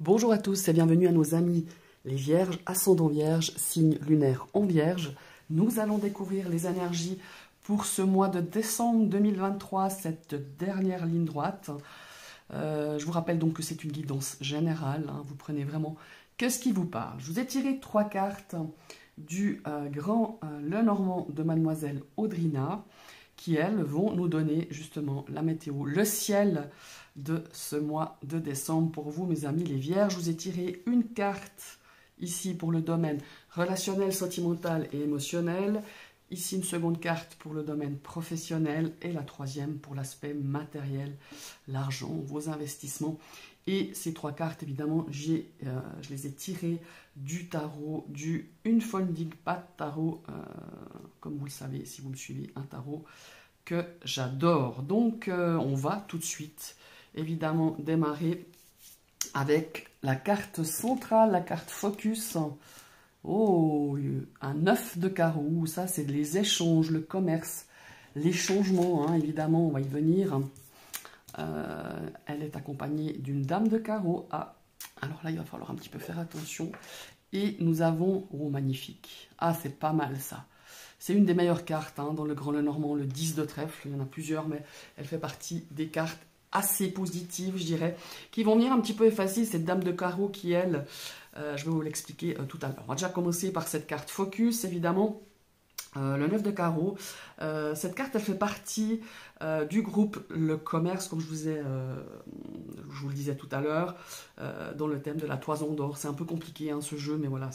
Bonjour à tous et bienvenue à nos amis les Vierges, ascendant Vierge, signe lunaire en Vierge. Nous allons découvrir les énergies pour ce mois de décembre 2023, cette dernière ligne droite. Je vous rappelle donc que c'est une guidance générale, hein, vous prenez vraiment que ce qui vous parle. Je vous ai tiré 3 cartes du grand Lenormand de Mademoiselle Audrina, qui elles vont nous donner justement la météo, le ciel de ce mois de décembre pour vous mes amis les Vierges. Je vous ai tiré une carte ici pour le domaine relationnel, sentimental et émotionnel, ici une seconde carte pour le domaine professionnel et la troisième pour l'aspect matériel, l'argent, vos investissements. Et ces 3 cartes, évidemment, je les ai tirées du tarot, du Unfolding Path Tarot, comme vous le savez, si vous me suivez, un tarot que j'adore. Donc, on va tout de suite, évidemment, démarrer avec la carte centrale, la carte focus. Oh, un 9 de carreau, ça c'est les échanges, le commerce, les changements, hein, évidemment, on va y venir. Elle est accompagnée d'une dame de carreau. Ah, alors là, il va falloir un petit peu faire attention. Et nous avons, oh magnifique, ah c'est pas mal ça. C'est une des meilleures cartes hein, dans le Grand Lenormand, le 10 de trèfle, il y en a plusieurs, mais elle fait partie des cartes assez positives, je dirais, qui vont venir un petit peu effacer cette dame de carreau qui, elle, je vais vous l'expliquer tout à l'heure. On va déjà commencer par cette carte focus, évidemment. Le 9 de carreau, cette carte elle fait partie du groupe Le Commerce, comme je vous le disais tout à l'heure, dans le thème de la toison d'or. C'est un peu compliqué hein, ce jeu, mais voilà,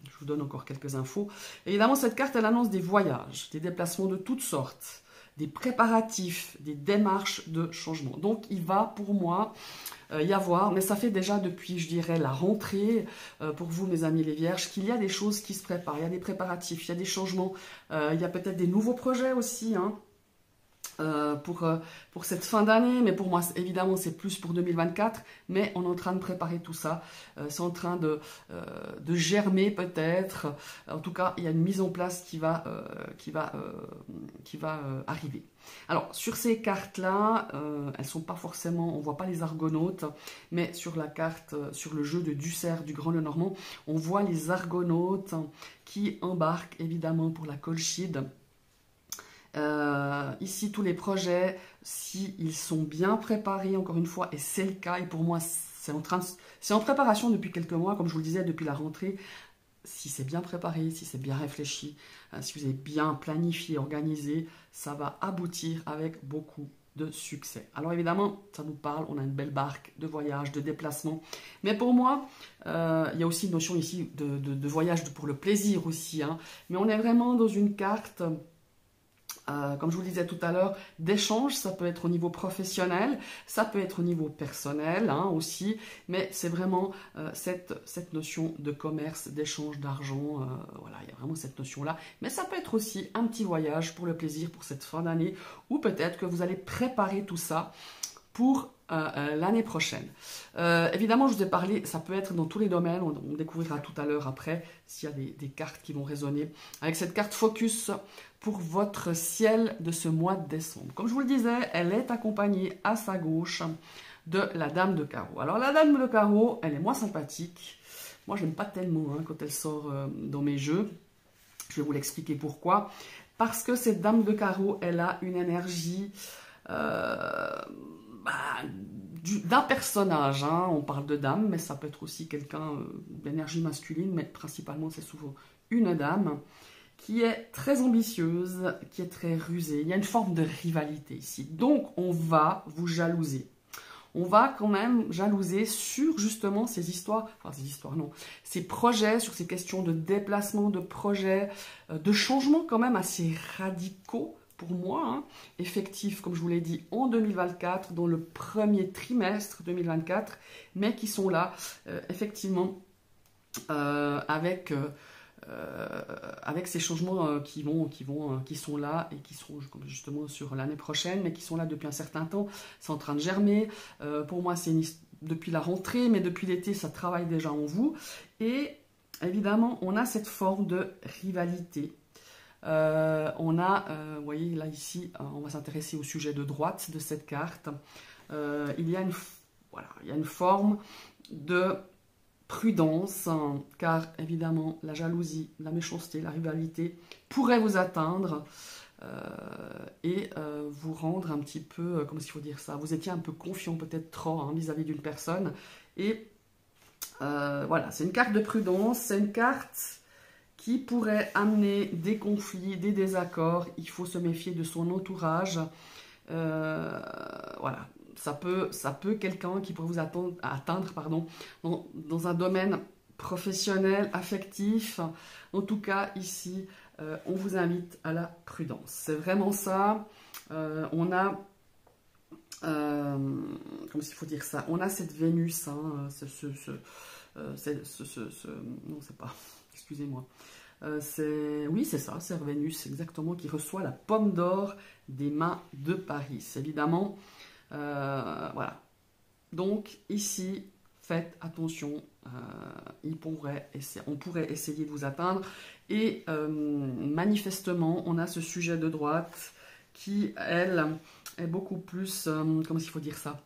je vous donne encore quelques infos. Évidemment, cette carte elle annonce des voyages, des déplacements de toutes sortes, des préparatifs, des démarches de changement. Donc il va pour moi y avoir, mais ça fait déjà depuis, je dirais, la rentrée, pour vous, mes amis les Vierges, qu'il y a des choses qui se préparent, il y a des préparatifs, il y a des changements, il y a peut-être des nouveaux projets aussi, hein, pour cette fin d'année, mais pour moi, évidemment, c'est plus pour 2024, mais on est en train de préparer tout ça, c'est en train de germer peut-être, en tout cas, il y a une mise en place qui va arriver. Alors, sur ces cartes-là, elles sont pas forcément, on voit pas les argonautes, mais sur la carte, sur le jeu de Dussert du Grand Lenormand, on voit les argonautes qui embarquent évidemment pour la Colchide. Ici, tous les projets, s'ils sont bien préparés, encore une fois, et c'est le cas, et pour moi, c'est en préparation depuis quelques mois, comme je vous le disais, depuis la rentrée. Si c'est bien préparé, si c'est bien réfléchi, si vous avez bien planifié, organisé, ça va aboutir avec beaucoup de succès. Alors évidemment, ça nous parle, on a une belle barque de voyage, de déplacement. Mais pour moi, il y a aussi une notion ici de voyage pour le plaisir aussi. Hein. Mais on est vraiment dans une carte... comme je vous le disais tout à l'heure, d'échange, ça peut être au niveau professionnel, ça peut être au niveau personnel hein, aussi, mais c'est vraiment cette notion de commerce, d'échange d'argent, voilà, il y a vraiment cette notion-là. Mais ça peut être aussi un petit voyage pour le plaisir, pour cette fin d'année, ou peut-être que vous allez préparer tout ça pour l'année prochaine. Évidemment, je vous ai parlé, ça peut être dans tous les domaines, on découvrira tout à l'heure après s'il y a des cartes qui vont résonner. Avec cette carte focus pour votre ciel de ce mois de décembre. Comme je vous le disais, elle est accompagnée à sa gauche de la dame de carreau. Alors la dame de carreau, elle est moins sympathique. Moi, je n'aime pas tellement hein, quand elle sort dans mes jeux. Je vais vous l'expliquer pourquoi. Parce que cette dame de carreau, elle a une énergie... d'un personnage, hein. On parle de dame, mais ça peut être aussi quelqu'un d'énergie masculine, mais principalement c'est souvent une dame qui est très ambitieuse, qui est très rusée. Il y a une forme de rivalité ici. Donc on va vous jalouser. On va quand même jalouser sur justement ces histoires, enfin ces histoires non, ces projets, sur ces questions de déplacement, de projets, de changements quand même assez radicaux, pour moi, hein, effectifs, comme je vous l'ai dit, en 2024, dans le premier trimestre 2024, mais qui sont là, effectivement, avec ces changements qui sont là et qui seront justement sur l'année prochaine, mais qui sont là depuis un certain temps. C'est en train de germer. Pour moi, c'est depuis la rentrée, mais depuis l'été, ça travaille déjà en vous. Et évidemment, on a cette forme de rivalité. Vous voyez là ici, on va s'intéresser au sujet de droite de cette carte. Il y a une forme de prudence, hein, car évidemment la jalousie, la méchanceté, la rivalité pourraient vous atteindre et vous rendre un petit peu, comment il faut dire ça, vous étiez un peu confiant peut-être trop hein, vis-à-vis d'une personne et voilà, c'est une carte de prudence, c'est une carte qui pourrait amener des conflits, des désaccords. Il faut se méfier de son entourage. Voilà, ça peut quelqu'un qui pourrait vous atteindre pardon, dans un domaine professionnel, affectif. En tout cas, ici, on vous invite à la prudence. C'est vraiment ça. On a... comment il faut dire ça? On a cette Vénus, hein, non, c'est pas, excusez-moi. Oui, c'est ça, c'est Vénus exactement qui reçoit la pomme d'or des mains de Paris. Évidemment, voilà. Donc ici, faites attention, on pourrait essayer de vous atteindre. Et manifestement, on a ce sujet de droite qui, elle, est beaucoup plus, comment il faut dire ça?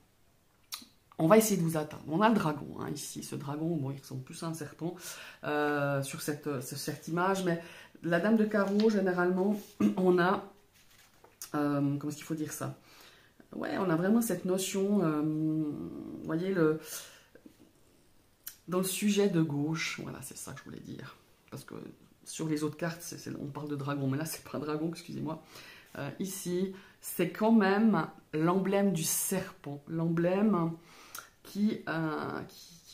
On va essayer de vous atteindre. On a le dragon, hein, ici. Ce dragon, bon, il ressemble plus à un serpent sur cette image. Mais la dame de carreau, généralement, on a... comment est-ce qu'il faut dire ça? Ouais, on a vraiment cette notion... vous voyez, dans le sujet de gauche, voilà, c'est ça que je voulais dire. Parce que sur les autres cartes, on parle de dragon, mais là, c'est pas un dragon, excusez-moi. Ici, c'est quand même l'emblème du serpent. L'emblème qui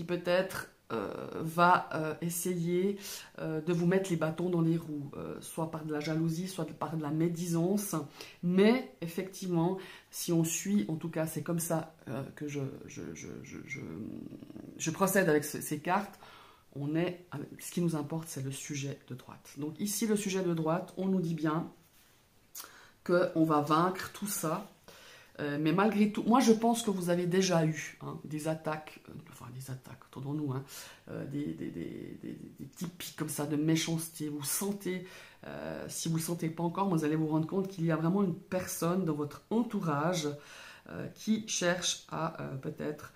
peut-être va essayer de vous mettre les bâtons dans les roues, soit par de la jalousie, soit par de la médisance. Mais effectivement, si on suit, en tout cas c'est comme ça que je procède avec ces cartes, ce qui nous importe, c'est le sujet de droite. Donc ici, le sujet de droite, on nous dit bien qu'on va vaincre tout ça. Mais malgré tout, moi je pense que vous avez déjà eu hein, des attaques, attendons-nous, hein, des petits pics comme ça de méchanceté. Vous sentez, si vous ne le sentez pas encore, vous allez vous rendre compte qu'il y a vraiment une personne dans votre entourage qui cherche à peut-être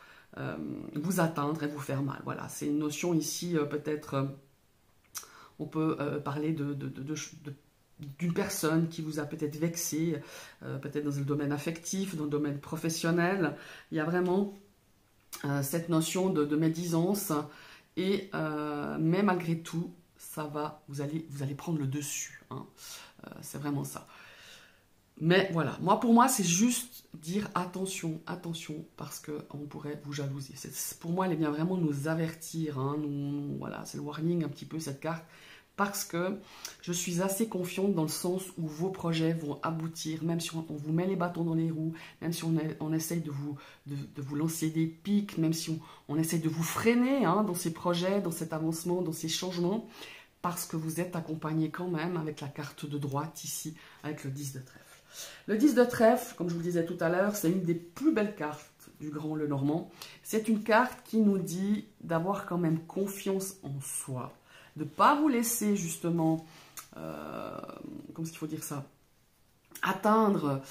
vous atteindre et vous faire mal. Voilà, c'est une notion ici, peut-être, on peut parler d'une personne qui vous a peut-être vexé, peut-être dans le domaine affectif, dans le domaine professionnel. Il y a vraiment cette notion de médisance, et mais malgré tout, vous allez prendre le dessus. Hein. C'est vraiment ça. Mais voilà, pour moi, c'est juste dire attention, attention, parce qu'on pourrait vous jalouser. Pour moi, elle vient vraiment nous avertir. Hein, voilà, c'est le warning un petit peu, cette carte. Parce que je suis assez confiante dans le sens où vos projets vont aboutir, même si on vous met les bâtons dans les roues, même si on essaye de vous lancer des pics, même si on essaye de vous freiner hein, dans ces projets, dans cet avancement, dans ces changements, parce que vous êtes accompagné quand même avec la carte de droite ici, avec le 10 de trèfle. Le 10 de trèfle, comme je vous le disais tout à l'heure, c'est une des plus belles cartes du Grand Lenormand. C'est une carte qui nous dit d'avoir quand même confiance en soi, de ne pas vous laisser justement, comment est-ce qu'il faut dire ça, atteindre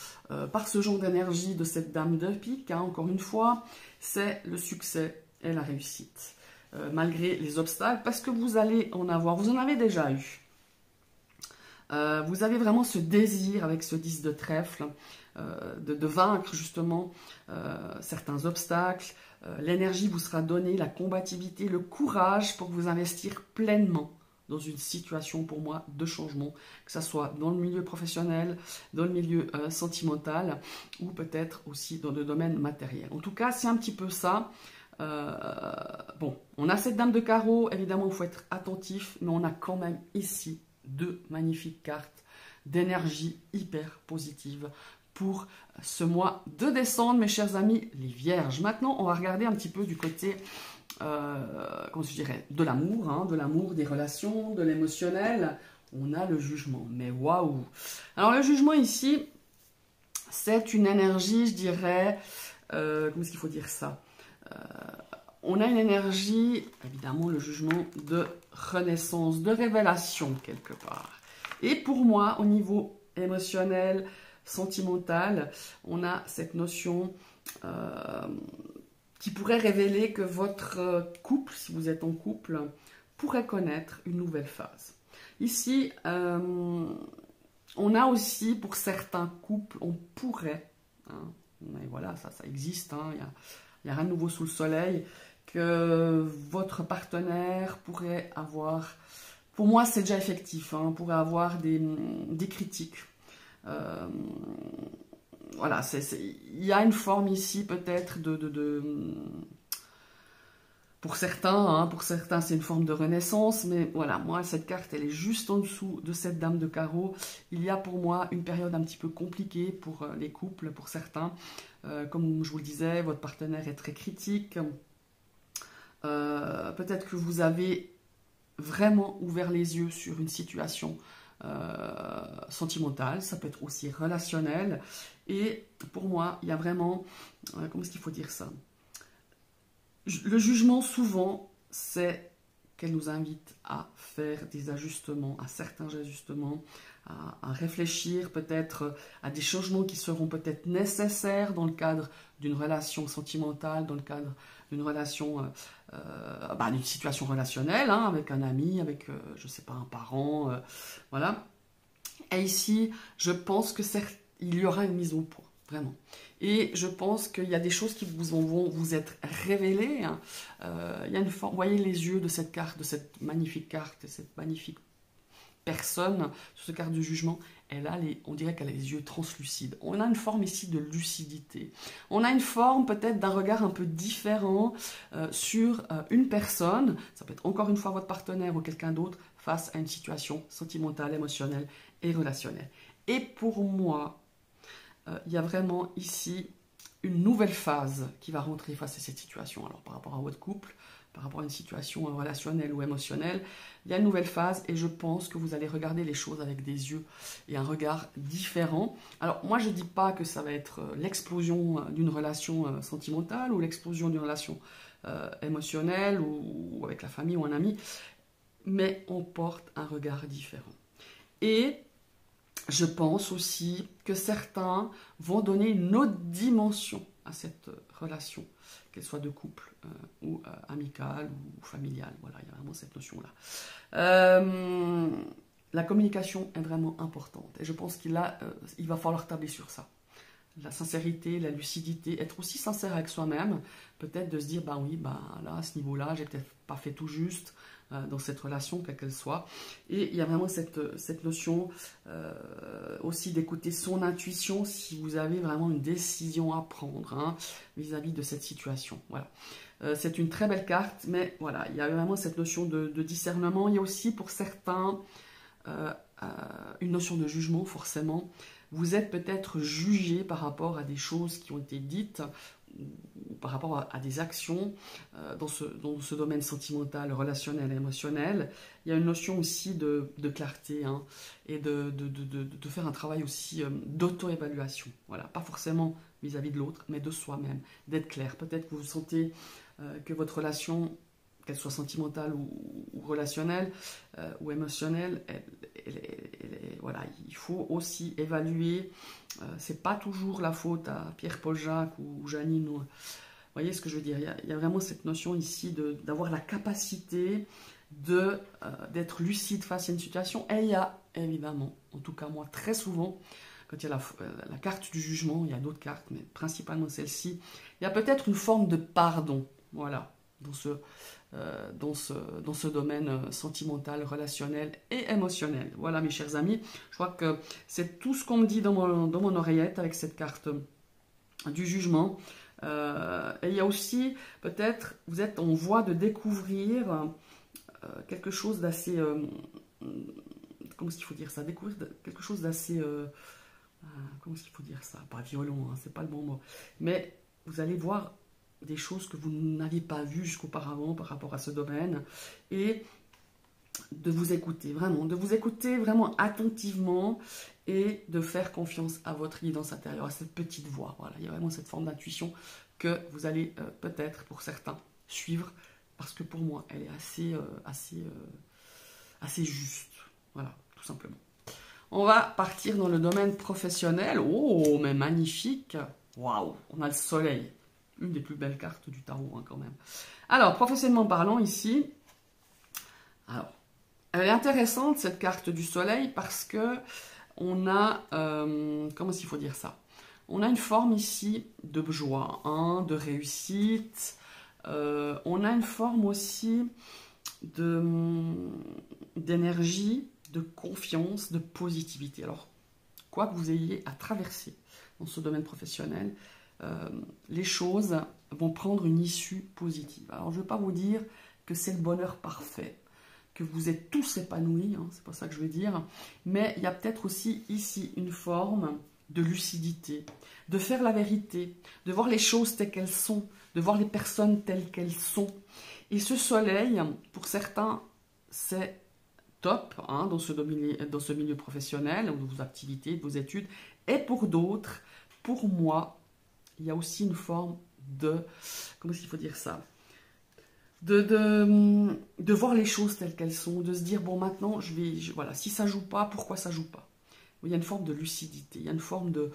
par ce genre d'énergie de cette dame de pique. Hein, encore une fois, c'est le succès et la réussite, malgré les obstacles, parce que vous allez en avoir, vous en avez déjà eu. Vous avez vraiment ce désir avec ce 10 de trèfle de vaincre justement certains obstacles. L'énergie vous sera donnée, la combativité, le courage pour vous investir pleinement dans une situation pour moi de changement, que ce soit dans le milieu professionnel, dans le milieu sentimental ou peut-être aussi dans le domaine matériel. En tout cas, c'est un petit peu ça. Bon, on a cette dame de carreau, évidemment il faut être attentif, mais on a quand même ici deux magnifiques cartes d'énergie hyper positive pour ce mois de décembre, mes chers amis, les vierges. Maintenant, on va regarder un petit peu du côté, comment je dirais, de l'amour, hein, des relations, de l'émotionnel. On a le jugement, mais waouh! Alors, le jugement ici, c'est une énergie, je dirais, comment est-ce qu'il faut dire ça? On a une énergie, évidemment, le jugement de renaissance, de révélation, quelque part. Et pour moi, au niveau émotionnel, sentimental, on a cette notion qui pourrait révéler que votre couple, si vous êtes en couple, pourrait connaître une nouvelle phase. Ici, on a aussi, pour certains couples, on pourrait, hein, mais voilà, ça existe, hein, il n'y a rien de nouveau sous le soleil, que votre partenaire pourrait avoir, pour moi c'est déjà effectif, hein, pourrait avoir des critiques. Voilà, il y a une forme ici peut-être pour certains, c'est une forme de renaissance, mais voilà, moi, cette carte, elle est juste en dessous de cette dame de carreau. Il y a pour moi une période un petit peu compliquée pour les couples, pour certains. Comme je vous le disais, votre partenaire est très critique. Peut-être que vous avez vraiment ouvert les yeux sur une situation sentimentale, ça peut être aussi relationnel. Et pour moi, il y a vraiment, comment est-ce qu'il faut dire ça ? Le jugement, souvent, c'est qu'elle nous invite à faire des ajustements, à certains ajustements, à réfléchir peut-être à des changements qui seront peut-être nécessaires dans le cadre d'une relation sentimentale, dans le cadre d'une relation, d'une situation relationnelle, hein, avec un ami, avec, je ne sais pas, un parent, voilà. Et ici, je pense que certes, il y aura une mise au point. Vraiment. Et je pense qu'il y a des choses qui vont vous être révélées. Hein. Il y a une forme, vous voyez les yeux de cette carte, de cette magnifique carte, de cette magnifique personne sur cette carte de jugement. On dirait qu'elle a les yeux translucides. On a une forme ici de lucidité. On a une forme peut-être d'un regard un peu différent sur une personne. Ça peut être encore une fois votre partenaire ou quelqu'un d'autre face à une situation sentimentale, émotionnelle et relationnelle. Et pour moi, il y a vraiment ici une nouvelle phase qui va rentrer face à cette situation. Alors par rapport à votre couple, par rapport à une situation relationnelle ou émotionnelle, il y a une nouvelle phase et je pense que vous allez regarder les choses avec des yeux et un regard différent. Alors moi je ne dis pas que ça va être l'explosion d'une relation sentimentale ou l'explosion d'une relation émotionnelle ou avec la famille ou un ami, mais on porte un regard différent. Et je pense aussi que certains vont donner une autre dimension à cette relation, qu'elle soit de couple ou amicale ou familiale. Voilà, il y a vraiment cette notion-là. La communication est vraiment importante et je pense qu'il va falloir tabler sur ça. La sincérité, la lucidité, être aussi sincère avec soi-même, peut-être de se dire, là, à ce niveau-là, j'ai peut-être pas fait tout juste dans cette relation, quelle qu'elle soit. Et il y a vraiment cette notion aussi d'écouter son intuition si vous avez vraiment une décision à prendre vis-à-vis de cette situation. Voilà. C'est une très belle carte, mais voilà, il y a vraiment cette notion de discernement. Il y a aussi pour certains une notion de jugement, forcément. Vous êtes peut-être jugé par rapport à des choses qui ont été dites ou par rapport à des actions dans ce domaine sentimental, relationnel et émotionnel. Il y a une notion aussi de clarté et de faire un travail aussi d'auto-évaluation. Voilà, pas forcément vis-à-vis de l'autre, mais de soi-même, d'être clair. Peut-être que vous sentez que votre relation, qu'elle soit sentimentale ou relationnelle ou émotionnelle, voilà, il faut aussi évaluer. C'est pas toujours la faute à Pierre-Paul Jacques ou Janine. Vous voyez ce que je veux dire? Il y a vraiment cette notion ici d'avoir la capacité d'être lucide face à une situation. Et il y a évidemment, en tout cas moi, très souvent, quand il y a la carte du jugement, il y a d'autres cartes, mais principalement celle-ci, il y a peut-être une forme de pardon. Voilà, dans ce domaine sentimental, relationnel et émotionnel. Voilà mes chers amis, je crois que c'est tout ce qu'on me dit dans mon oreillette avec cette carte du jugement. Et il y a aussi, peut-être, vous êtes en voie de découvrir quelque chose d'assez... comment est-ce qu'il faut dire ça? Découvrir quelque chose d'assez... comment est-ce qu'il faut dire ça? Pas violent, c'est pas le bon mot. Mais vous allez voir des choses que vous n'aviez pas vues jusqu'auparavant par rapport à ce domaine, et de vous écouter vraiment attentivement et de faire confiance à votre guidance intérieure, à cette petite voix. Voilà, il y a vraiment cette forme d'intuition que vous allez peut-être, pour certains, suivre, parce que pour moi, elle est assez juste. Voilà, tout simplement. On va partir dans le domaine professionnel. Oh, mais magnifique! Waouh, on a le soleil. une des plus belles cartes du tarot hein, quand même. Alors, professionnellement parlant ici, alors, elle est intéressante cette carte du soleil parce que on a, comment il faut dire ça? On a une forme ici de joie, hein, de réussite. On a une forme aussi d'énergie, de confiance, de positivité. Alors, quoi que vous ayez à traverser dans ce domaine professionnel, les choses vont prendre une issue positive. Alors, je ne vais pas vous dire que c'est le bonheur parfait, que vous êtes tous épanouis, hein, c'est pas ça que je veux dire, mais il y a peut-être aussi ici une forme de lucidité, de faire la vérité, de voir les choses telles qu'elles sont, de voir les personnes telles qu'elles sont. Et ce soleil, pour certains, c'est top hein, dans ce milieu professionnel, de vos activités, de vos études. Et pour d'autres, pour moi, il y a aussi une forme de, comment est-ce qu'il faut dire ça, de voir les choses telles qu'elles sont, de se dire, bon maintenant, voilà, si ça joue pas, pourquoi ça joue pas? Il y a une forme de lucidité, il y a une forme de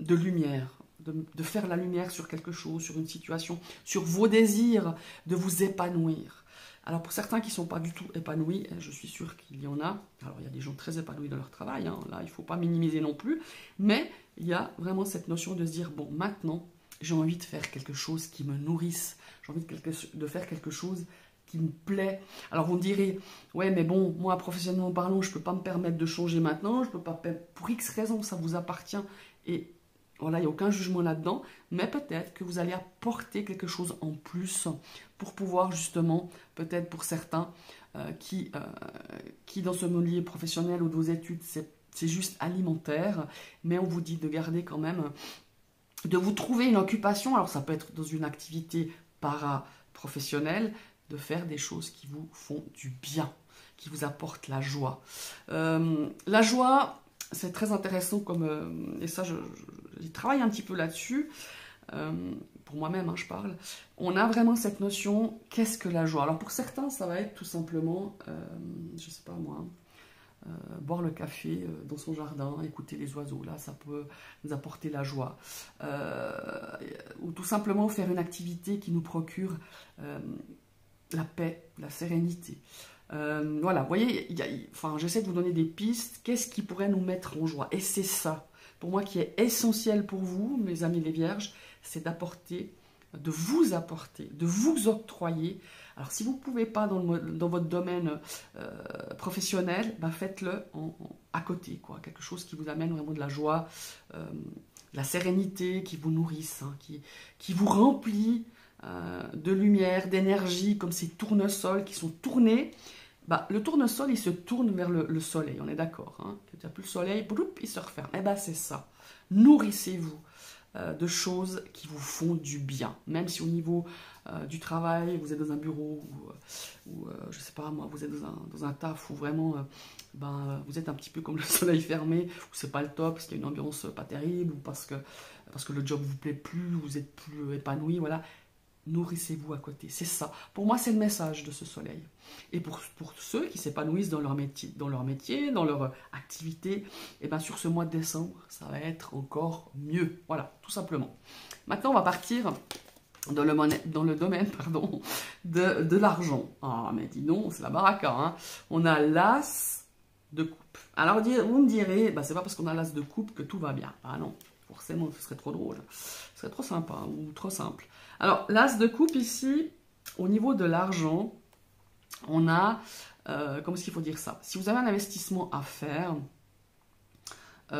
lumière, de faire la lumière sur quelque chose, sur une situation, sur vos désirs, de vous épanouir. Alors pour certains qui ne sont pas du tout épanouis, je suis sûre qu'il y en a, alors il y a des gens très épanouis dans leur travail, hein, là il ne faut pas minimiser non plus, mais il y a vraiment cette notion de se dire, bon maintenant j'ai envie de faire quelque chose qui me nourrisse, j'ai envie de faire quelque chose qui me plaît. Alors vous me direz, ouais mais bon, moi professionnellement parlant, je ne peux pas me permettre de changer maintenant, je peux pas, pour X raisons, ça vous appartient, et voilà, il n'y a aucun jugement là-dedans, mais peut-être que vous allez apporter quelque chose en plus pour pouvoir justement, peut-être pour certains qui dans ce milieu professionnel ou de vos études, c'est juste alimentaire, mais on vous dit de garder quand même, de vous trouver une occupation, alors ça peut être dans une activité para-professionnelle, de faire des choses qui vous font du bien, qui vous apportent la joie. La joie, c'est très intéressant comme, et ça j'y travaille un petit peu là-dessus, pour moi-même hein, je parle, on a vraiment cette notion, qu'est-ce que la joie? Alors pour certains ça va être tout simplement, je sais pas moi, boire le café dans son jardin, écouter les oiseaux, là ça peut nous apporter la joie, ou tout simplement faire une activité qui nous procure la paix, la sérénité. Voilà, vous voyez, enfin, j'essaie de vous donner des pistes, qu'est-ce qui pourrait nous mettre en joie? Et c'est ça, pour moi, qui est essentiel pour vous, mes amis les vierges, c'est d'apporter, de vous octroyer. Alors, si vous ne pouvez pas dans votre domaine professionnel, ben faites-le à côté, quoi. Quelque chose qui vous amène vraiment de la joie, de la sérénité, qui vous nourrisse, hein, qui vous remplit de lumière, d'énergie, comme ces tournesols qui sont tournés. Bah, le tournesol, il se tourne vers le soleil, on est d'accord. Hein, quand il n'y a plus le soleil, bloup, il se referme. Et bien, c'est ça. Nourrissez-vous de choses qui vous font du bien. Même si au niveau du travail, vous êtes dans un bureau, ou je ne sais pas moi, vous êtes dans un taf où vraiment vous êtes un petit peu comme le soleil fermé, où c'est pas le top, parce qu'il y a une ambiance pas terrible, ou parce que le job vous plaît plus, vous êtes plus épanoui, voilà. Nourrissez-vous à côté, c'est ça. Pour moi, c'est le message de ce soleil. Et pour ceux qui s'épanouissent dans leur métier, dans leur activité, et bien sur ce mois de décembre, ça va être encore mieux. Voilà, tout simplement. Maintenant, on va partir dans le domaine pardon, de l'argent. Ah, mais dis donc, c'est la baraka. Hein. On a l'as de coupe. Alors, vous me direz, c'est pas parce qu'on a l'as de coupe que tout va bien. Ah non, forcément, ce serait trop drôle. Ce serait trop sympa hein, ou trop simple. Alors, l'as de coupe ici, au niveau de l'argent, on a, comment est-ce qu'il faut dire ça? Si vous avez un investissement à faire, il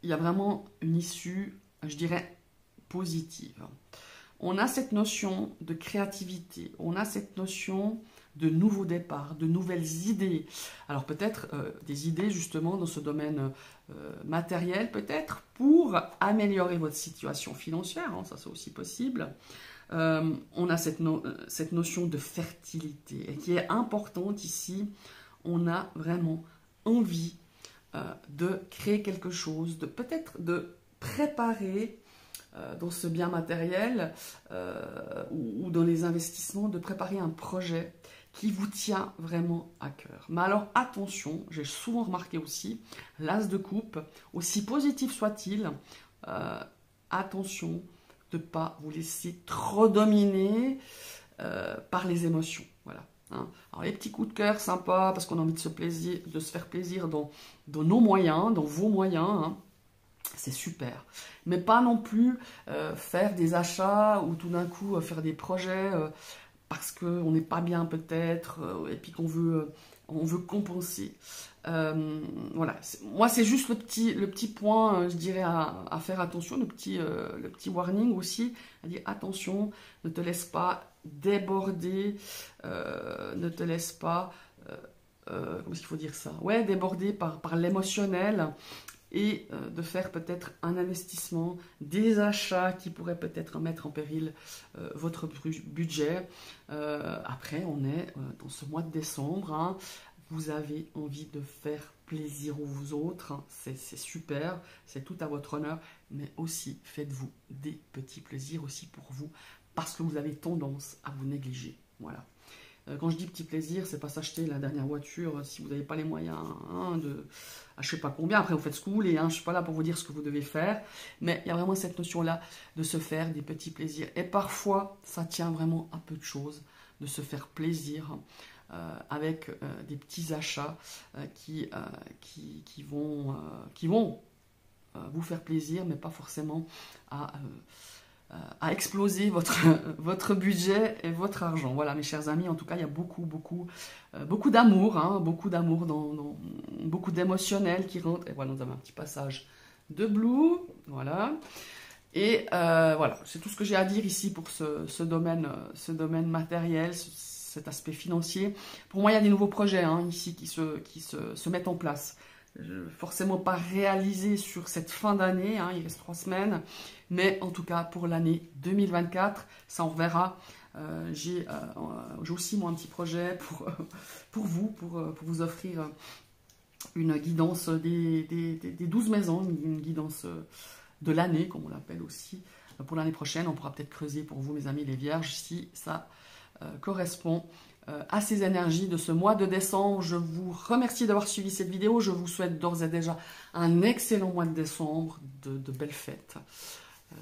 y a vraiment une issue, je dirais, positive. On a cette notion de créativité, on a cette notion de nouveaux départs, de nouvelles idées. Alors peut-être des idées justement dans ce domaine matériel, peut-être pour améliorer votre situation financière, hein, ça c'est aussi possible. On a cette notion de fertilité et qui est importante ici. On a vraiment envie de créer quelque chose, peut-être de préparer dans ce bien matériel ou dans les investissements, de préparer un projet qui vous tient vraiment à cœur. Mais alors attention, j'ai souvent remarqué aussi, l'as de coupe, aussi positif soit-il, attention de ne pas vous laisser trop dominer par les émotions. Voilà. Hein. Alors les petits coups de cœur sympas, parce qu'on a envie de se faire plaisir dans nos moyens, dans vos moyens, hein. C'est super. Mais pas non plus faire des achats ou tout d'un coup faire des projets parce qu'on n'est pas bien peut-être et puis qu'on veut, on veut compenser. Voilà. Moi, c'est juste le petit point, je dirais, à faire attention, le petit warning aussi, à dire attention, ne te laisse pas déborder, ne te laisse pas, comment est-ce qu'il faut dire ça? Ouais, déborder par l'émotionnel. Et de faire peut-être un investissement, des achats qui pourraient peut-être mettre en péril votre budget. Après, on est dans ce mois de décembre, hein, vous avez envie de faire plaisir aux autres, hein, c'est super, c'est tout à votre honneur, mais aussi faites-vous des petits plaisirs aussi pour vous, parce que vous avez tendance à vous négliger. Voilà. Quand je dis petit plaisir, c'est pas s'acheter la dernière voiture si vous n'avez pas les moyens hein, de je sais pas combien. Après, vous faites ce que vous voulez. Hein, je suis pas là pour vous dire ce que vous devez faire. Mais il y a vraiment cette notion-là de se faire des petits plaisirs. Et parfois, ça tient vraiment à peu de choses, de se faire plaisir avec des petits achats qui vont vous faire plaisir, mais pas forcément à exploser votre budget et votre argent. Voilà, mes chers amis, en tout cas, il y a beaucoup d'amour, hein, beaucoup d'amour, beaucoup d'émotionnel qui rentre. Et voilà, nous avons un petit passage de blue, voilà. Et voilà, c'est tout ce que j'ai à dire ici pour ce domaine matériel, cet aspect financier. Pour moi, il y a des nouveaux projets hein, ici qui se mettent en place. Forcément pas réalisé sur cette fin d'année, hein, il reste 3 semaines, mais en tout cas pour l'année 2024, ça on verra. J'ai aussi moi un petit projet pour vous offrir une guidance des 12 maisons, une guidance de l'année, comme on l'appelle aussi. Pour l'année prochaine, on pourra peut-être creuser pour vous, mes amis les vierges, si ça correspond à ces énergies de ce mois de décembre. Je vous remercie d'avoir suivi cette vidéo. Je vous souhaite d'ores et déjà un excellent mois de décembre, de belles fêtes.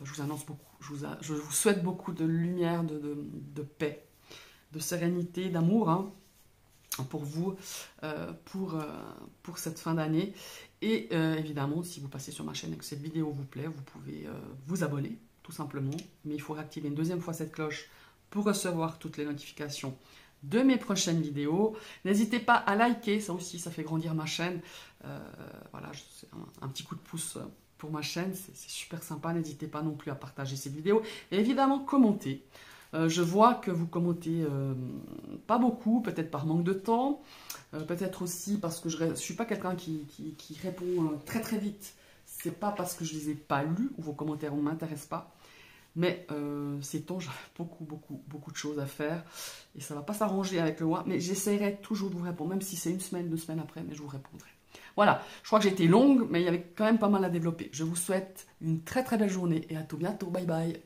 Je vous annonce beaucoup. Je vous souhaite beaucoup de lumière, de paix, de sérénité, d'amour hein, pour vous, pour cette fin d'année. Et évidemment, si vous passez sur ma chaîne et que cette vidéo vous plaît, vous pouvez vous abonner, tout simplement. Mais il faut réactiver une deuxième fois cette cloche pour recevoir toutes les notifications de mes prochaines vidéos. N'hésitez pas à liker, ça aussi, ça fait grandir ma chaîne. Voilà, c'est un petit coup de pouce pour ma chaîne, c'est super sympa. N'hésitez pas non plus à partager cette vidéo. Et évidemment, commentez. Je vois que vous commentez pas beaucoup, peut-être par manque de temps, peut-être aussi parce que je ne suis pas quelqu'un qui répond très très vite. C'est pas parce que je les ai pas lus ou vos commentaires ne m'intéressent pas. Mais ces temps, j'avais beaucoup de choses à faire et ça ne va pas s'arranger avec le mois. Mais j'essaierai toujours de vous répondre, même si c'est 1 semaine, 2 semaines après, mais je vous répondrai. Voilà, je crois que j'ai été longue, mais il y avait quand même pas mal à développer. Je vous souhaite une très très belle journée et à tout bientôt. Bye bye.